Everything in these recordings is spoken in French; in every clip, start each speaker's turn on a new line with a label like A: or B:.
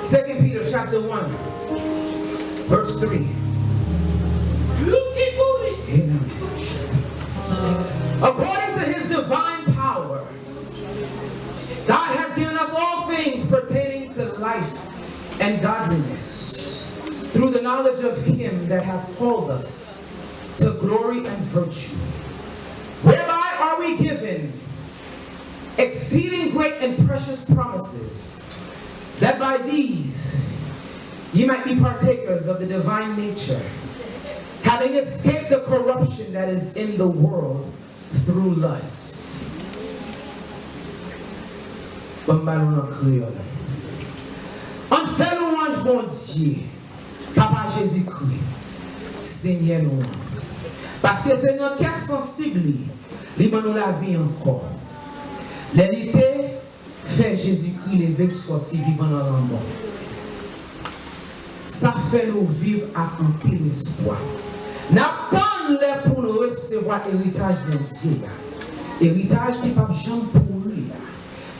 A: Second Peter chapter 1, verse 3. According to his divine power, God has given us all things pertaining to life and godliness through the knowledge of him that hath called us to glory and virtue, whereby are we given exceeding great and precious promises, that by these ye might be partakers of the divine nature, having escaped the corruption that is in the world through lust. En fait louange bon Dieu, Papa Jésus-Christ, Seigneur nous. Parce que c'est notre cœur sensible, il nous la vie encore. L'été fait Jésus-Christ lever sortir vivant dans l'amour. Ça fait nous vivre avec un pile espoir. N'attendons pour nous recevoir l'héritage de Dieu. Héritage qui ne peut jamais pourrir,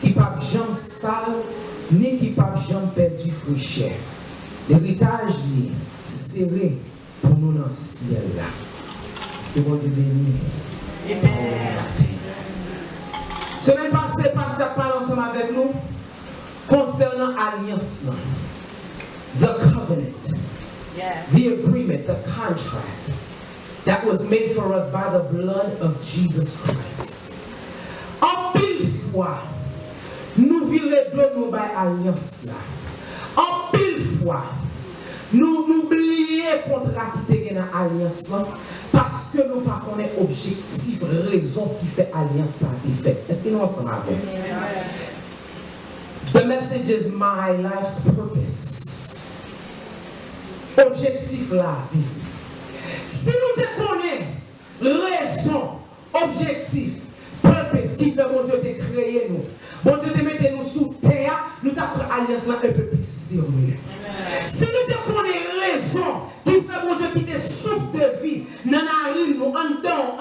A: qui ne peut jamais sale, ni qui ne peut jamais perdre fraîcheur. L'héritage est serré pour nous dans le ciel. Que bon Dieu bénisse. Semaine passée, pasteur parle ensemble avec nous concernant l'alliance, the covenant, the agreement, the contract that was made for us by the blood of Jesus Christ. En pile fois, nous virons de nous by alliance là. En pile fois, nous oublions le contrat qui était dans l'alliance là. Parce que nous ne connaissons pas objectif, raison qui fait alliance ça qui fait. Est-ce que nous ensemble avec? The message is my life's purpose. Objectif la vie. Si nous te connaissons raison, objectif, purpose qui fait mon Dieu de créer nous, mon Dieu de mettre nous sous terre, nous t'appelons alliance là un peu plus sérieux. Si nous te connaissons raison qui fait mon Dieu qui te souffle de vie, nous en dedans,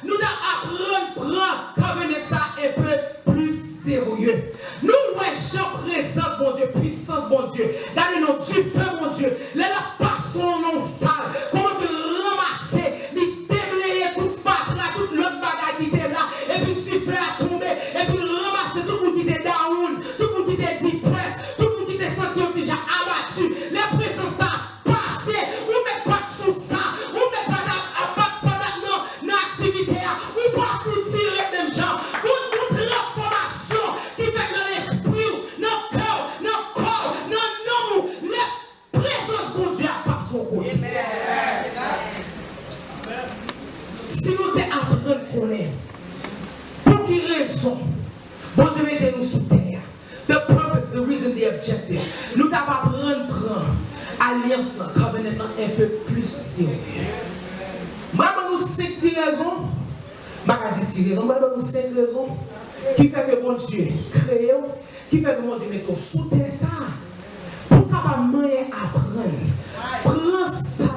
A: nous apprendre prendre covenant ça un peu plus sérieux. Nous voyons présence mon Dieu, puissance mon Dieu. Regardez nous, tu fais mon Dieu, là pas son nom sale. Comment te ramasser, lui déblayer toute fable là, toute l'autre bagaille qui était là, et puis tu fais la tomber, et puis ramasser tout le monde qui était down, tout le monde qui était depressed, tout le monde qui était senti déjà abattu. La présence ça passé, on met pas de sous ça, on met pas dans l'activité, on pas tout tirer même gens. Une transformation qui fait que l'esprit, notre cœur, notre corps, notre nom, la présence de Dieu par son côté. Si nous t'apprenons à connaître, pour quelle raison, bon Dieu mettez nous sous terre. The purpose, the reason, the objective. Nous t'apprendre à prendre alliance, covenant un peu plus sérieux. Maman nous 5 raisons, maman dit raisons, maman nous 5 raisons qui fait que bon Dieu crée, qui fait que bon Dieu mette sous terre ça. Pour capable moyen apprendre, prendre ça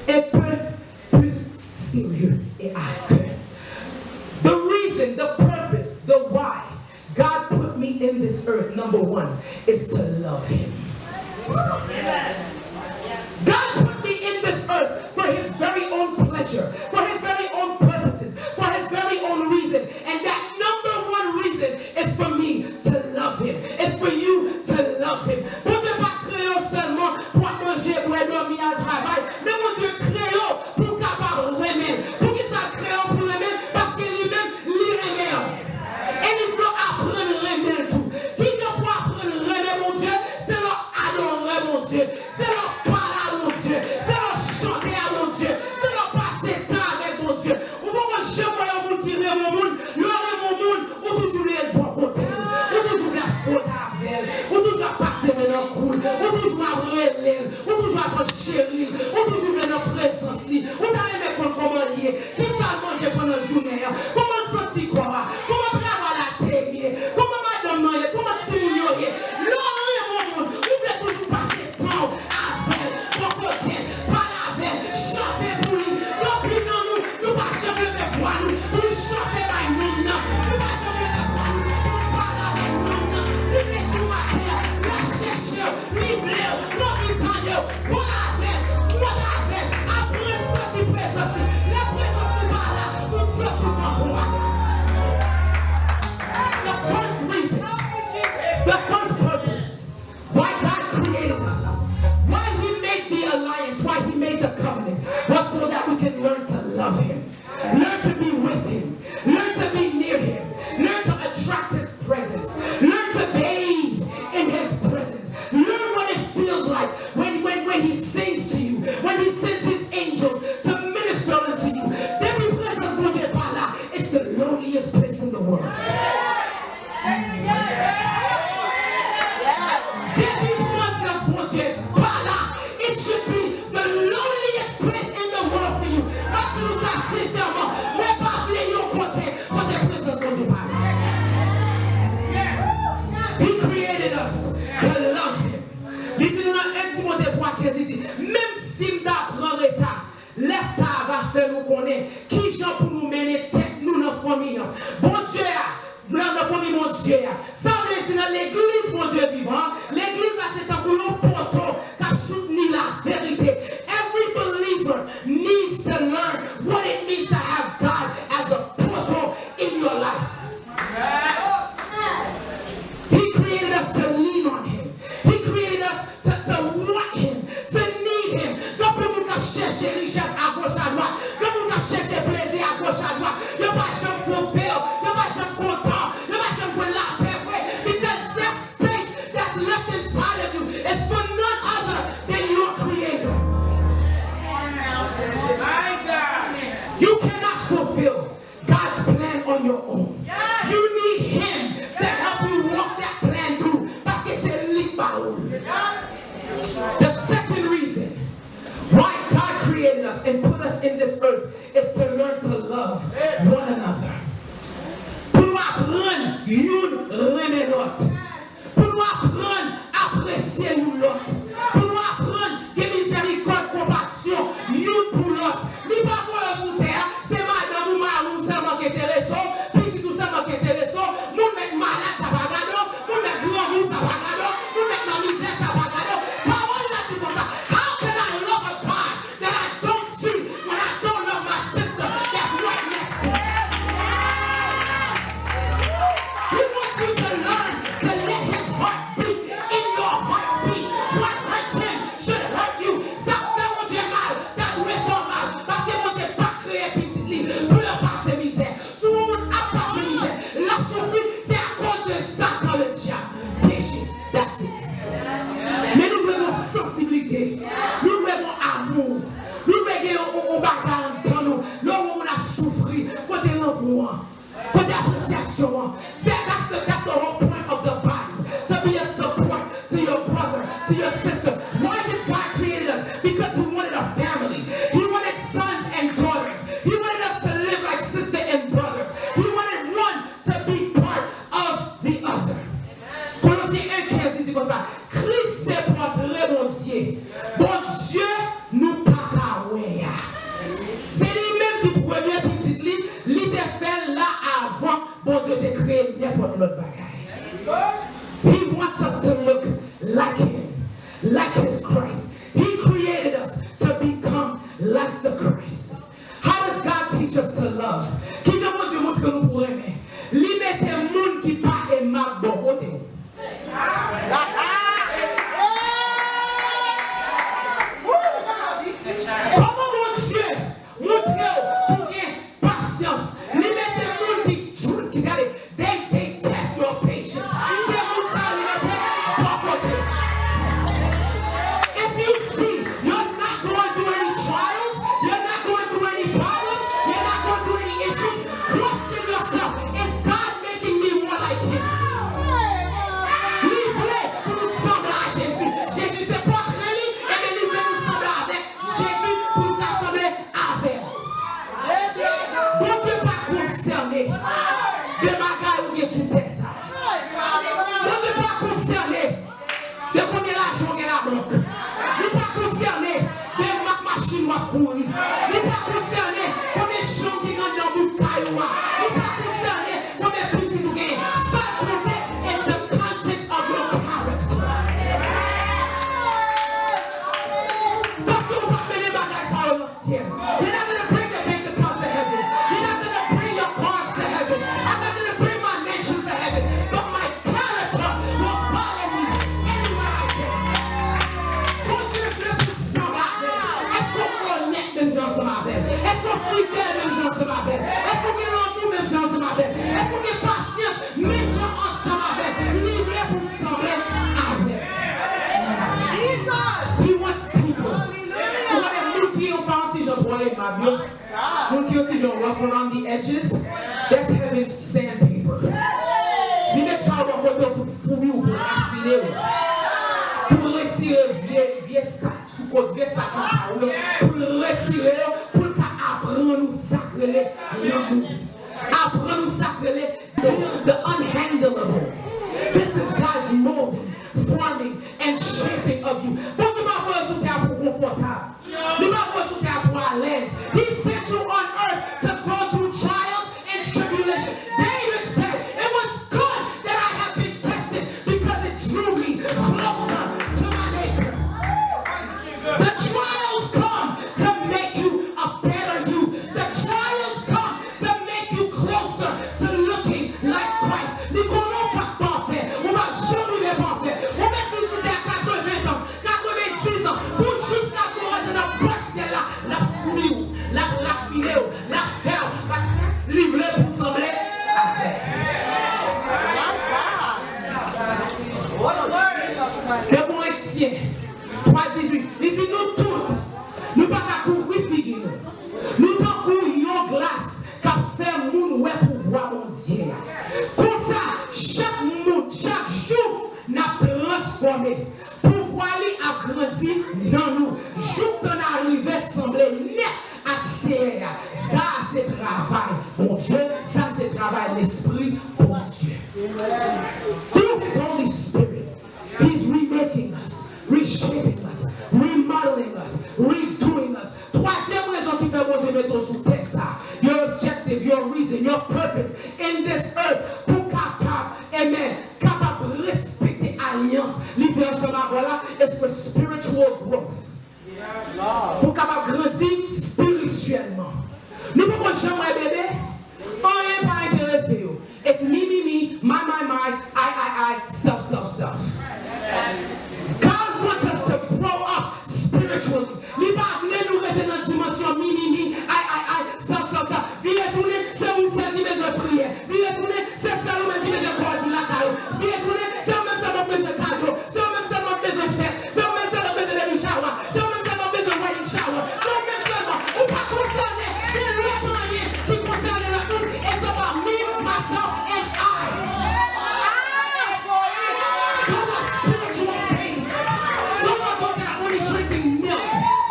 A: un peu plus sérieux et à cœur. The reason, the purpose, the why God put me in this earth, number one, is to love Him. God put me in this earth for His very own pleasure, for His very own purposes, for His very own reason. And that number one reason is for me to love Him. It's for you to love Him. Bon Dieu pas créé seulement pour manger, pour dormir à travail, mais mon Dieu créé pour capable remettre. Pour qui ça créé pour remettre? Parce que lui-même, lui remet. Et il faut apprendre à remettre tout. Qui je peux apprendre à remettre mon Dieu? C'est leur adorer mon Dieu. C'est leur parler à mon Dieu. C'est leur chanter à mon Dieu. C'est leur passer temps avec mon Dieu. Ou pas je vois un monde qui remet mon monde, l'autre mon monde, ou toujours les bon côté, ou toujours la faute avec elle, ou toujours passer maintenant cool, ou toujours après l'aile, ou toujours après chérie, ou toujours dans présence, ou t'as aimé comment lier, qui ça manger pendant la journée, comment sentir quoi, comment travailler la télé, comment madame manger, comment tirer, l'autre mon monde, ou voulez toujours passer temps guilty, don't ruffle around the edges. That's heaven's sandpaper. Li met sa ou koton pou foubi ou pou affiner ou. Pour retirer vieux sac sous côte, vieux sac en parole. Pour retirer, pour apprendre nous sacrer l'amour. Apprendre nous sacrer the unhandleable. This is God's molding, forming, and shaping of you. Bon Dieu va voir sous terre pour confortable. Il va voir sous terre pour à l'aise. He sent you on earth to go through trials and tribulation. David said, it was good that I have been tested because it drew me closer to my Maker. The trials come to make you a better you. The trials come to make you closer to looking like Christ. Nous connaissons pas parfait. On va jamais parfait. On met tout sous des 80 ans, 90 ans, pour jusqu'à ce qu'on rentre dans le boîte ciel là, la fouille, la filet, la ferme, livré pour sembler à faire. Le Corinthien 3:18, il dit nous toutes, nous pas qu'à couvrir figues nous t'en couvrions glace qu'à faire moun ouais pour voir mon Dieu. Comme ça, chaque monde, chaque jour, n'a transformé. Pouvoir lui a grandi dans nous. Jour qu'on arrive, semblait net accès. Ça, c'est travail, mon Dieu. Ça, c'est travail, l'esprit, mon Dieu. Through His Holy Spirit, He's remaking us, reshaping us, remodeling us, redoing us. Troisième raison qui fait mon Dieu mettre sous terre ça. Your objective, your reason, your purpose in this earth. Pour capable, amen, capable de respecter alliance. L'idée ensemble voilà, is for spiritual growth. Pour capable grandir spirituellement. Nous ne pouvons jamais bébé. On n'est pas intéressé. It's me, my, I, self. God wants us to grow up spiritually. Li pa vle nou rete dans dimension me, I, self. Vi retourner, c'est où c'est qui besoin de prière. Vi retourner, c'est ça ou même qui besoin de corps la caillou. Vi retourner, c'est ou même ça qui besoin de cadeau. C'est ou même ça qui besoin de fête. C'est ou même ça qui besoin de shower. C'est ou même ça qui besoin de wedding shower. C'est ou même seulement, ou pas concerné, de l'autre rien qui concerne la toute, et c'est pas me, myself, and I. Those are spiritual babies. Those are those that are only drinking milk.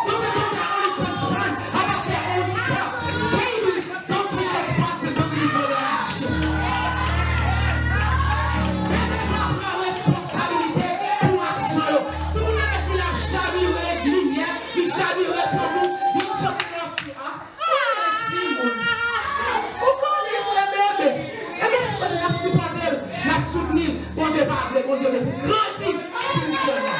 A: Those are those that are only concerned about their own self. Babies don't take responsibility for their actions. Bébé va prendre responsabilité pour action. Si vous n'avez plus la chavirée lumière, puis chavirée pour nous, il chante leur tu as. Vous connaissez les bébés. Eh bien, la supporter, la soutenir. Bon Dieu, parle, bon Dieu, grandir spirituellement.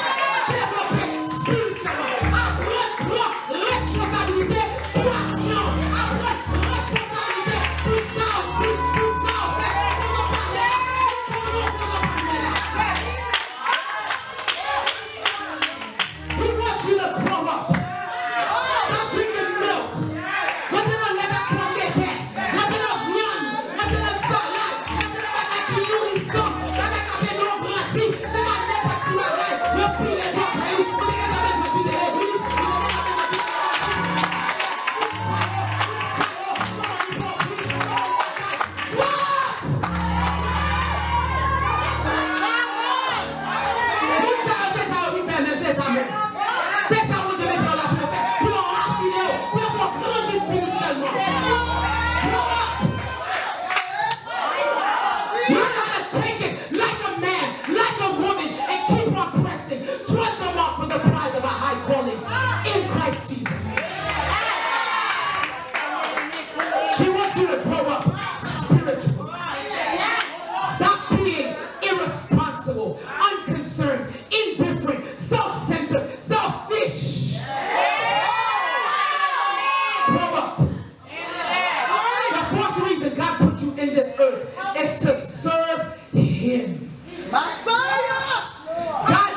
A: Développer spirituellement. Apprendre responsabilité pour action. Apprendre responsabilité pour sortir, pour sauver. Pour nous parler, pour nous parler là. He wants you to grow up. Stop drinking milk. Maintenant, let that come get that. Maintenant, viande. Maintenant, salade. Maintenant, bagage qui nourrissant. Bagage qui fait nous grandir. C'est pas n'importe qui bagage. Le prix les autres cailloux. Vous n'avez pas besoin de quitter l'église. Vous n'avez pas besoin de quitter c'est ça même. C'est ça mon Dieu met dans la préfère. Pour rafiner, pour faire grandir spirituellement. Grow up. Learn how to take it like a man, like a woman, and keep on pressing towards the mark for the prize of a high calling in Christ Jesus. He wants you to grow up spiritually. Stop being irresponsible, unconcerned, indifferent, self-centered, selfish. Grow up. The fourth reason God put you in this earth is to serve Him. God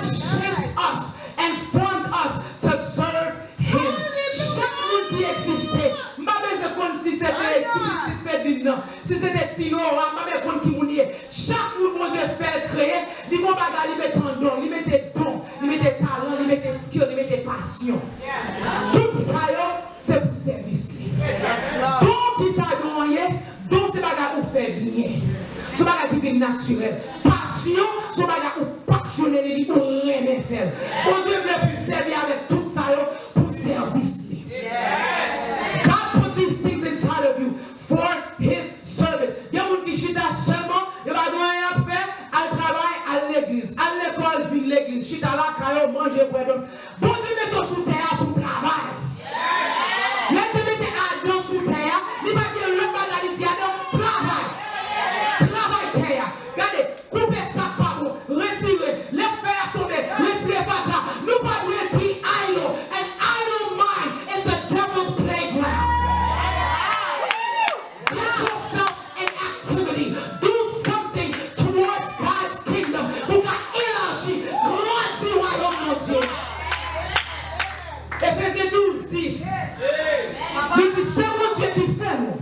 A: shaped us and formed us to serve Him. Chaque monde qui existait, je compte si c'était petit fait d'une non. Si c'était tino, je compte qui mounier. Chaque monde, mon Dieu, fait créer, il va pas lui mettre un don, lui mettre des dons, lui mettre des talents, lui mettre des skills, lui mettre des passions. Tout ça, c'est pour service. Donc, manger bread. Bon Dieu met sous terre pour travail. Là te mettez Adam sous terre, il va dire le bagage dit Adam travail. Travail terre. Regardez, coupez ça pas bon, retirez, les faire tomber, retirez pas là. Nous pas de be idle. An idle mind is the devil's playground. Get yourself in activity. Do something towards God's kingdom. Vous avez élargi, grandi royaume mon Dieu. Ephésiens 12, 10. Il dit, c'est mon Dieu qui fait nous.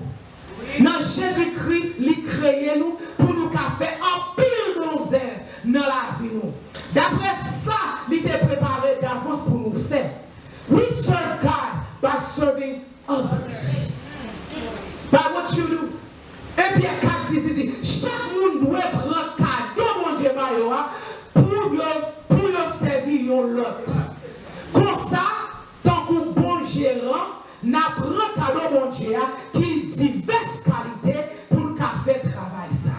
A: Dans Jésus-Christ, il crée nous pour nous faire un pile d'onzère dans la vie. D'après ça, il était préparé d'avance pour nous faire. We serve God by serving others. By what you do. Et puis, 4, 6, il dit, chaque monde doit prendre cadeau, mon Dieu, pour le servir l'autre. Comme ça, tant qu'on bon gérant, n'apprend cadeau, mon Dieu, qui diverses qualités pour le faire travail ça.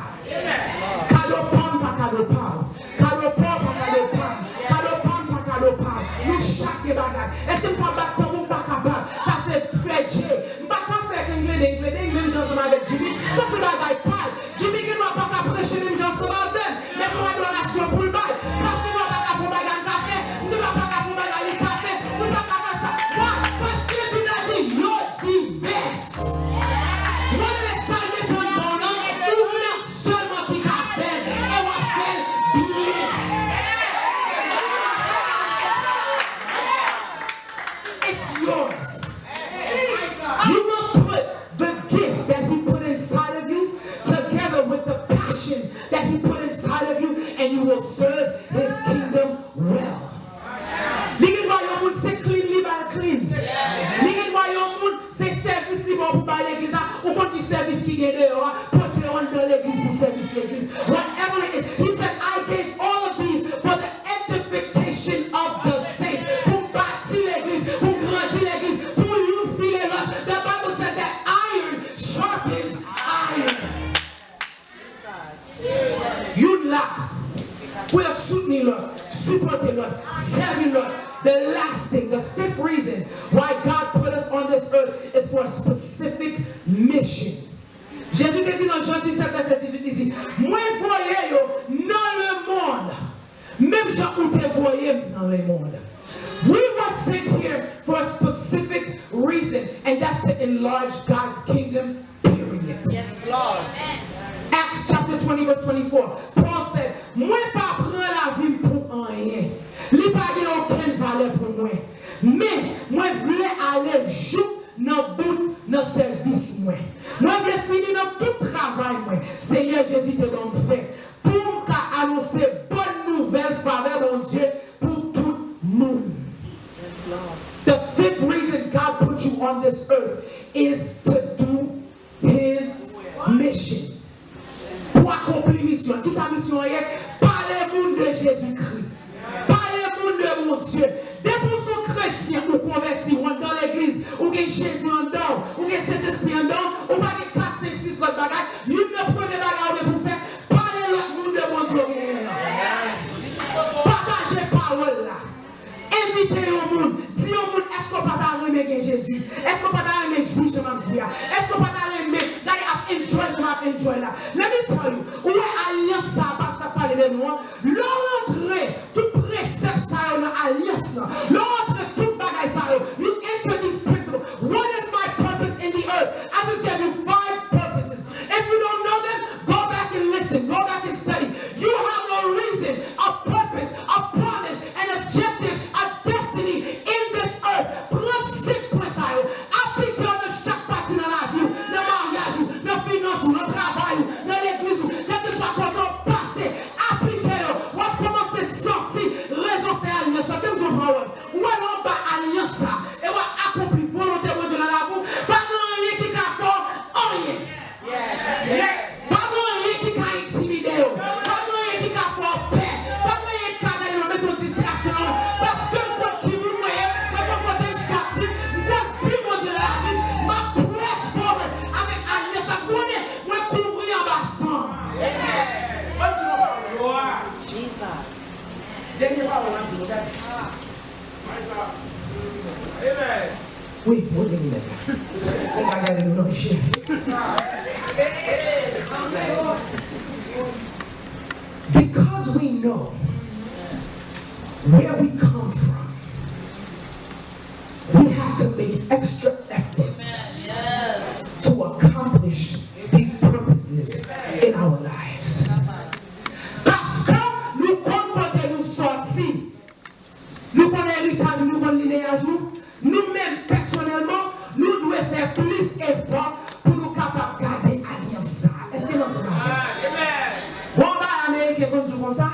A: Cadeau pomme, pas cadeau pomme. Cadeau pomme, pas cadeau pomme. Cadeau pomme, pas cadeau pomme. Nous chaque bagage. Est-ce que nous sommes capables ou pas capables? Ça c'est fait Dieu. Nous ne pouvons pas faire d'anglais, ensemble avec Jimmy. Ça c'est bagage pâle. Jimmy ne va pas prêcher même ensemble avec mais pour adoration pour le bail. Parce que nous ne pouvons pas faire bagage café. Nous ne pouvons pas faire bagage café. Nous ne pouvons pas faire ça. Parce que la Bible a dit, yo diverses. Moi, les salles de ton nom, ou même seulement qui t'a fait, et on fait bien. It's yours. You will put the gift that He put inside of you together with the passion that He put inside of you, and you will serve His kingdom well. L'Église royaume, c'est clean. L'Église royaume, c'est service libre pour parler l'église. Ou quand il service qui gagne dehors, porter on dans l'église pour service l'église. Whatever it is. He said, I gave all of these for the edification of the saints. Pour bâtir l'église, pour grandir l'église, pour unifier l'autre. The Bible said that iron sharpens iron. You là, we are soutenir l'autre, supporter l'autre, servir l'autre. The last thing, the fifth reason why God put us on this earth is for a specific mission. Jésus dit dans Jean 17, verset 18, il dit, moi voyez dans le monde, même Jean où te voyez dans le monde. We were sent here for a specific reason, and that's to enlarge God's kingdom, period.
B: Yes, Lord.
A: Acts chapter 20, verse 24. Paul said, moi pas prendre la vie pour rien. Li pas gen aucune valeur pour moi. Mais moi voulais aller jouer dans bout dans service moi. Moi voulais finir dans tout travail moi. Seigneur Jésus te donne fait pour annoncer bonne nouvelle faveur mon Dieu pour tout le monde.
B: Yes, Lord.
A: The fifth reason God put you on this earth is to do His mission. Pour accomplir mission. Qui sa mission est? Parler au monde de Jésus-Christ. Parler au monde de mon Dieu. Dès pour son chrétien ou converti, ou dans l'église, ou qu'il y a Jésus en dedans, ou qu'il y a Saint-Esprit en dedans, ou pas qu'il y a 4, 5, 6 autres bagages, il ne prenez pas pour faire parler au monde de mon Dieu. Partagez parole là. Invitez au monde. Dis au monde, est-ce qu'on peut pas aimer Jésus? Est-ce qu'on peut pas aimer jouer je m'en est-ce qu'on peut pas aimer d'aller enjoy là? Let me tell you, où est alliance ça parce que parler de nous? L'entrée, tout précepte ça dans alliance là. L'entrée, tout bagaille ça. You enter this principle. What is my purpose in the earth? I just gave you 5 purposes. If you don't know them, go back and listen. Go back and study. You have a reason, a purpose, a promise, an objective, a destiny in this earth. Prends 5 points ça. Appliquez dans chaque partie dans la vie, dans le mariage, dans la finance, dans le travail, dans l'église, quel que soit votre passé. Appliquez-le. On va commencer à sentir raison faire alliance. Ça t'aime ton parole. Ou alors on va alliance ça. Et on va accomplir volontairement Dieu dans la boue. Pas de rien qui a fait rien. Pas de rien qui a intimidé. Pas de rien qui a fait paix. Pas de rien qui a gagné dans mettre distraction. Parce que quand qui vous voyez, quand vous êtes sorti, quand plus mon Dieu dans la vie, ma presse forward avec alliance. Ça connaît, moi couvrir en bas sang.
B: Jesus.
A: Dernière parole, on dit, Oui, vous devez mettre. Regardez nos chiens. Because we know where we come from, we have to make extra efforts to accomplish these purposes in our lives. Parce que nous comptons nous sortir, nous connaissons l'héritage, nous connaissons linéage, nous-mêmes personnellement, nous devons faire plus d'efforts pour nous capables de garder alliance. Est-ce que nous sommes comme ça?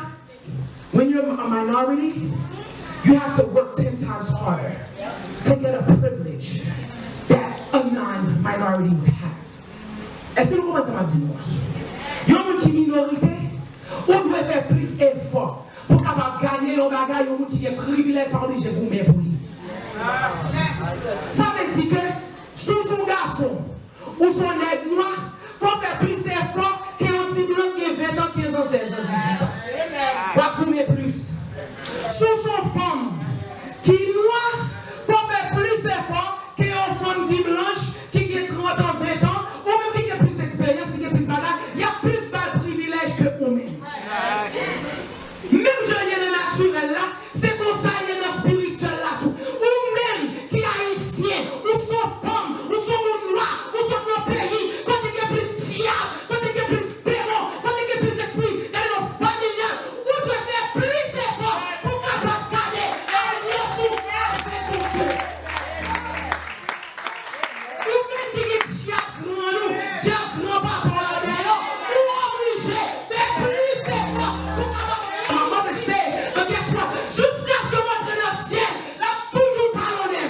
A: When you're a minority, you have to work 10 times harder to get a privilege that a non-minority would have. Est-ce que nous comprenons ça, dis-moi? Il y a une minorité, on doit faire plus d'efforts pour capable gagner le bagage, il y a qui est privilège par obligé pour lui. Ça veut dire que si son garçon ou son nègre noir, il faut faire plus d'efforts qu'un petit blanc qui a 20 ans, 15 ans, 16 ans, 18 ans. Pas combien plus. Sous son femme qui est noire, il faut faire plus d'efforts qu'une femme qui est blanche, qui a 30 ans, 20 ans, ou même qui a plus d'expérience, qui a plus de bagages. Il y a plus de privilèges que vous-même. Même je viens de naturel là, c'est pour ça qu'il y a dans le spirituel là tout. Ou même qui est haïtien, ou son femme, ou son noir, ou son notre pays, quand il y a plus de diable, quand il y a plus de démons, quand il y a plus d'esprit, il y a nos familiales, où tu vas faire plus d'efforts pour capable garder alliance avec mon Dieu. Ou même qui est diable grand nous, diable grand papa là d'ailleurs, ou obligé de faire plus d'efforts pour capable. Jusqu'à ce que votre dans le ciel, là, toujours talonné.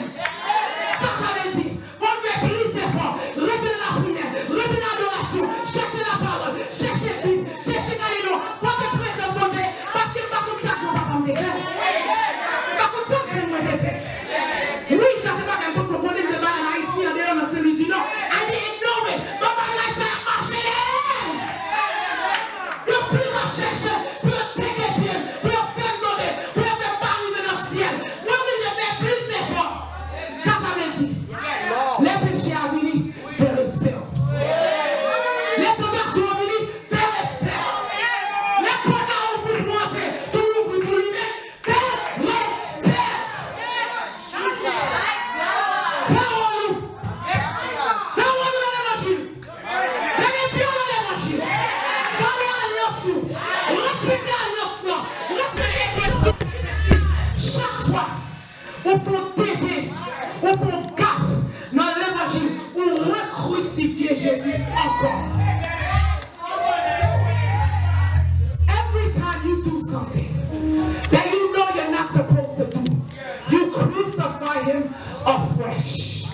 A: Ça veut dire, on fait plus d'efforts. Retenez la prière, retenez l'adoration, cherchez la parole, cherchez la Bible, cherchez les noms. Votre présence, mon Dieu, parce que par contre, ça ne va pas me déclarer. Par contre, ça ne va pas me déclarer. Oui, ça c'est pas un peu qu'on connaît de bas en Haïti, en dehors de celui du Nord. I didn't know it. But my life, ça a marché. Le plus à chercher, plus à déclarer. Les péchés à venir, faire respect. Les tentations à venir, faire respect. Les pendants où vous montez, tout ouvre pour lui-même, faire respect. Ferons-nous. Ferons-nous dans l'évangile. Faites bien dans l'évangile. Gardez l'alliance. Respectez l'alliance. Respectez chaque fois, au fond tété, au fond dans l'évangile, on recrucifier Jésus encore. Every time you do something that you know you're not supposed to do, you crucify him afresh.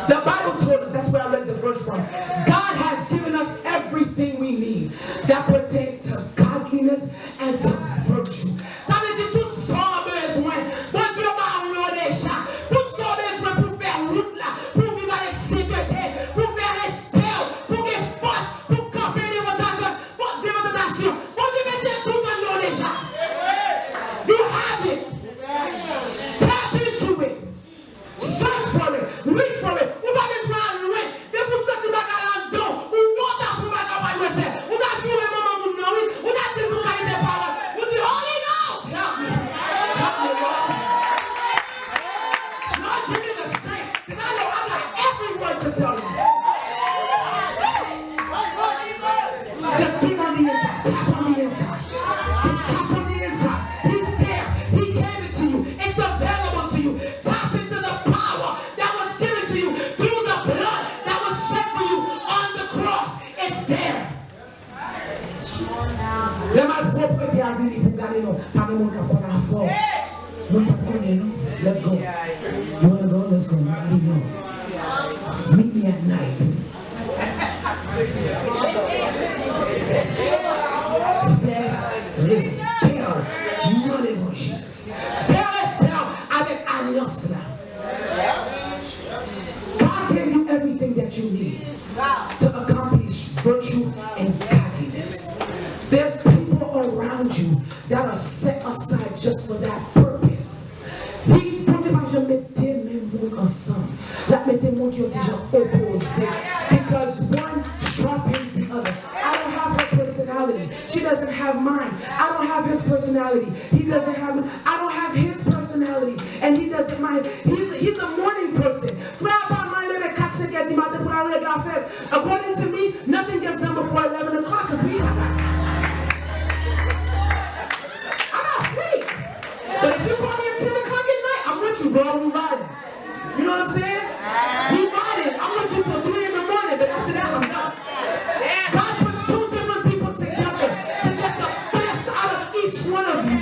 A: The Bible told us, that's where I read the verse from. God has given us everything we need that pertains to godliness and to virtue. Ça veut dire tout ça besoin. Bon Dieu m'a donné déjà. Tout ça besoin pour faire route là, pour vivre avec sécurité, pour faire respect, pour que force, pour camper des tentations. Bon Dieu mettez tout dans nous déjà. You have it. Tap into it. Search for it. Reach for it. Ou pas besoin à loin. Et pour sortir bagarre en dedans, ou on a pour bagarre à faire. Ou a joué maman pour nous, ou a dit pour caler des paroles. Ou dit Holy Ghost, help me. Help me, Lord. Lord, give me the strength. Because I know I got every word to tell you. Just dig on the inside. Tap on the inside. Just tap on the inside. He's there. He gave it to you. It's available to you. Tap into the power that was given to you through the blood that was shed for you on the cross. It's there. Le mal propreté à venir pour garder nous. Pas de monde qui a la force. Nous ne connaissons nous. Let's go. You want to go? Let's go. I don't know. Meet me at night. Faire respect dans l'évangile. Faire respect avec alliance là. God gave you everything that you need to accomplish virtue and godliness. There's people around around you that are set aside just for that purpose. He bon Dieu va jamais mettre mes mots ensemble. La mettez mon Dieu déjà opposé. Because one sharpens the other. I don't have her personality. She doesn't have mine. I don't have his personality. He doesn't have mine. I don't have his personality. And he doesn't mind. He's a morning person. According to me, nothing gets done before 11 o'clock because I got sleep. But if you call me at 10 o'clock at night, I'm with you, bro. We riding. You know what I'm saying? We riding. I'm with you till 3 in the morning, but after that, I'm done. God puts two different people together to get the best out of each one of you.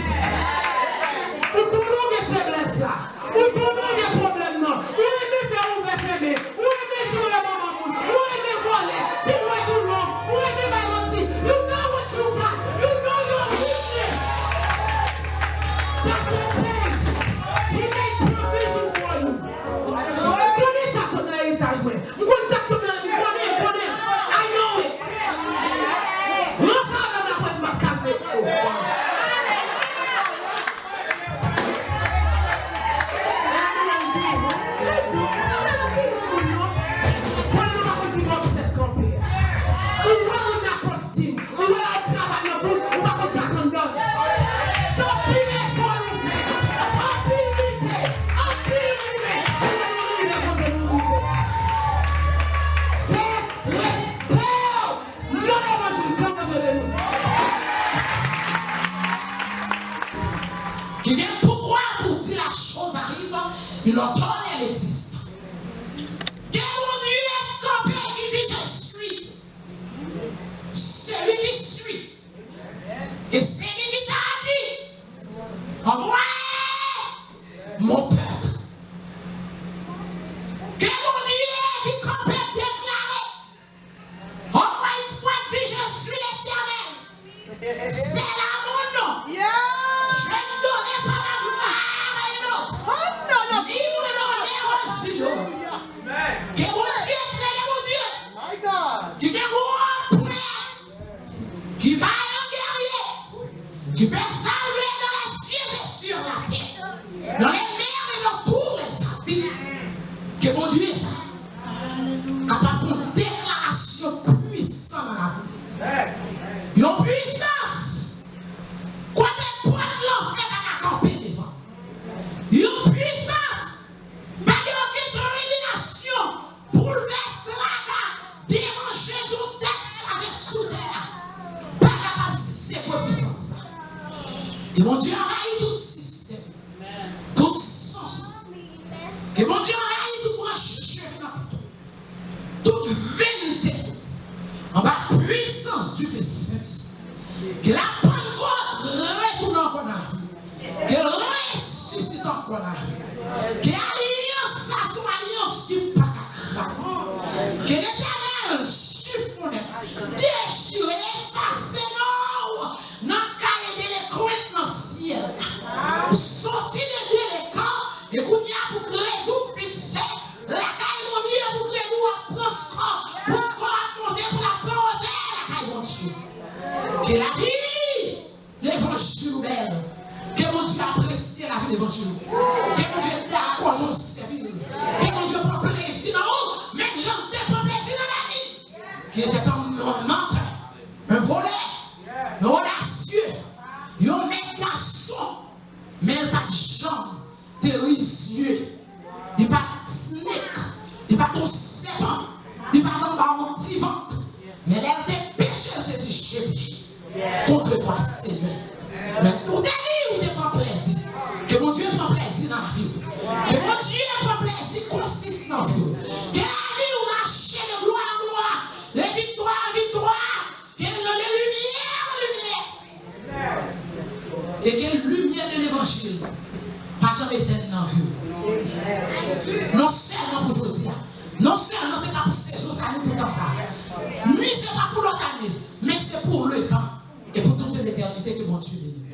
A: Ou konon gen faiblesse là. Ou konon gen problème non. Ou aime faire ouvert fermé. Ou aime jouer la maman moun. Ou aime voler. Si nous est tout le monde. Ou aime balancer. You know what you got. You know your weakness. That's okay. He made provision for you. Connais ça sur l'héritage, moi. Connais ça sur l'héritage. Connais. I know it. Non, ça va la poisse m'a cassé. Oh, sorry.
C: Une autorité, elle existe. Et mon Dieu est campé qui dit je suis. C'est lui qui suit. Et c'est lui qui t'a dit. Envoie mon peuple. Que mon Dieu qui campé déclaré. Encore une fois dit je suis l'Éternel. C'est là mon nom. Je ne donnais pas la gloire à une autre. Que mon Dieu plaît, mon Dieu. Qui est gros prêt. Qui va en guerrier. Qui fait salver dans les cieux et sur la terre. Dans les mers et dans tous les abîmes. Que mon Dieu est ça. Capable de déclaration puissante dans la vie. Une puissance. Quoi des poids de l'enfer va camper devant. Une puissance. Pour le faire déranger son texte sous terre. Pas capable de séparer puissance. Et mon Dieu envahit tout système. Tout sens. Et mon Dieu envahit tout branche dans toute vérité. En bas puissance du Fils Saint-Esprit. Que la Pentecôte retourne encore dans la vie. Qu'elle ressuscite encore dans la vie. Que l'alliance, ça soit alliance qui pas. Que l'Éternel chiffonne, déchire, efface nous, dans le cahier de l'écrouette dans le ciel. Sorti de l'écart, et qu'on y a pour créer tout fixé, la cahier mon Dieu pour créer nous pour ce qu'on a monté pour la pauvreté, la cahier mon Dieu. Que la vie, l'évangile belle, que mon Dieu apprécie la vie de l'évangile, que mon Dieu est d'accord, je servir, que mon Dieu prend plaisir dans nous. Mais j'en prends plaisir dans la vie. Qui était un menteur, un voleur, un audacieux, un mégarçon, mais pas de jambes, délicieux. Il pas de snake, il pas ton serpent, il pas ton baron petit ventre. Mais elle te péché, elle te dit chérie. Contre toi, Seigneur. Mais pour te dire où tu prends plaisir. Que mon Dieu prend plaisir dans la vie. Que mon Dieu prend plaisir consiste dans la vie. Que la vie où marche de gloire en gloire, de victoire en victoire. Que lumière en lumière. Et que lumière de l'évangile. Pas jamais éteinte dans la vie. Non seulement pour aujourd'hui. Non seulement c'est pas pour ces jours, ça nous pour tant ça. Ni c'est pas pour l'autre année, mais c'est pour le temps. Et pour toute l'éternité que mon Dieu bénit.